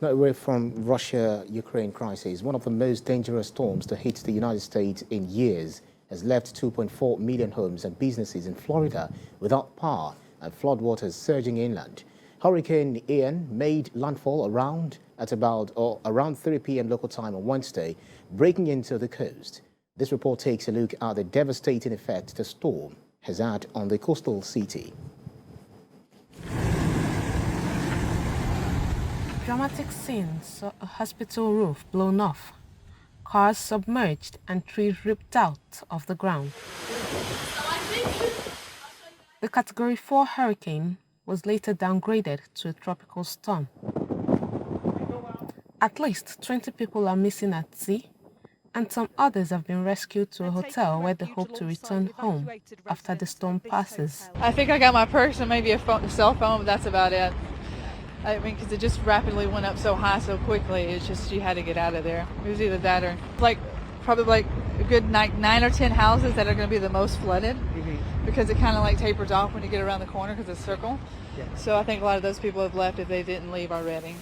Not away from Russia-Ukraine crisis, one of the most dangerous storms to hit the United States in years has left 2.4 million homes and businesses in Florida without power and floodwaters surging inland. Hurricane Ian made landfall around 3 p.m. local time on Wednesday, breaking into the coast. This report takes a look at the devastating effect the storm has had on the coastal city. Dramatic scenes saw a hospital roof blown off, cars submerged and trees ripped out of the ground. The Category 4 hurricane was later downgraded to a tropical storm. At least 20 people are missing at sea, and some others have been rescued to a hotel where they hope to return home after the storm passes. I think I got my purse and maybe a cell phone, but that's about it. I mean, because it just rapidly went up so high so quickly, it's just you had to get out of there. It was either that or probably a good 9 or 10 houses that are going to be the most flooded because it kind of tapers off when you get around the corner because it's a circle. Yeah. So I think a lot of those people have left if they didn't leave already.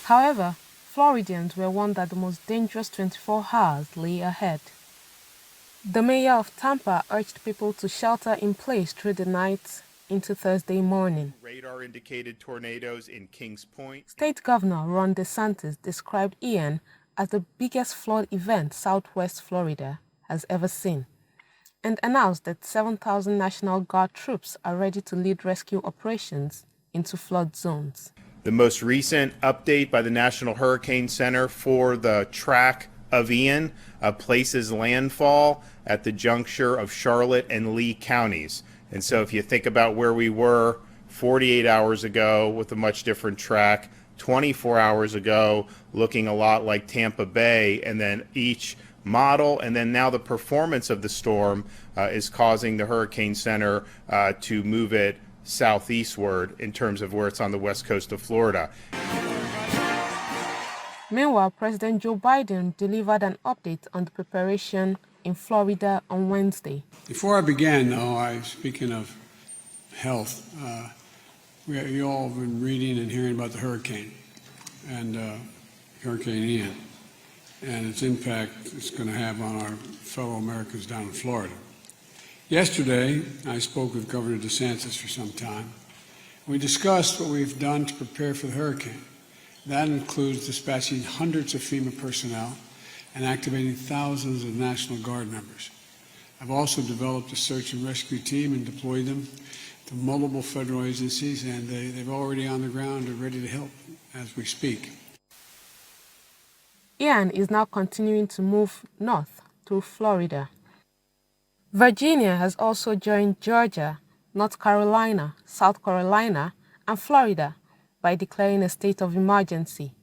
However, Floridians were warned that the most dangerous 24 hours lay ahead. The mayor of Tampa urged people to shelter in place through the night into Thursday morning. Radar indicated tornadoes in Kings Point. State Governor Ron DeSantis described Ian as the biggest flood event Southwest Florida has ever seen and announced that 7,000 National Guard troops are ready to lead rescue operations into flood zones. The most recent update by the National Hurricane Center for the track of Ian places landfall at the juncture of Charlotte and Lee counties. And so if you think about where we were 48 hours ago with a much different track, 24 hours ago looking a lot like Tampa Bay, and then each model and then now the performance of the storm is causing the Hurricane Center to move it southeastward in terms of where it's on the west coast of Florida. Meanwhile, President Joe Biden delivered an update on the preparation in Florida on Wednesday. Before I began, though, speaking of health, you all have been reading and hearing about the hurricane and Hurricane Ian and its impact it's going to have on our fellow Americans down in Florida. Yesterday, I spoke with Governor DeSantis for some time. We discussed what we've done to prepare for the hurricane. That includes dispatching hundreds of FEMA personnel and activating thousands of National Guard members. I've also developed a search and rescue team and deployed them to multiple federal agencies, and they're already on the ground and ready to help as we speak. Ian is now continuing to move north through Florida. Virginia has also joined Georgia, North Carolina, South Carolina, and Florida by declaring a state of emergency.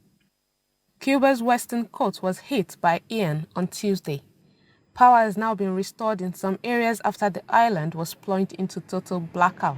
Cuba's western coast was hit by Ian on Tuesday. Power has now been restored in some areas after the island was plunged into total blackout.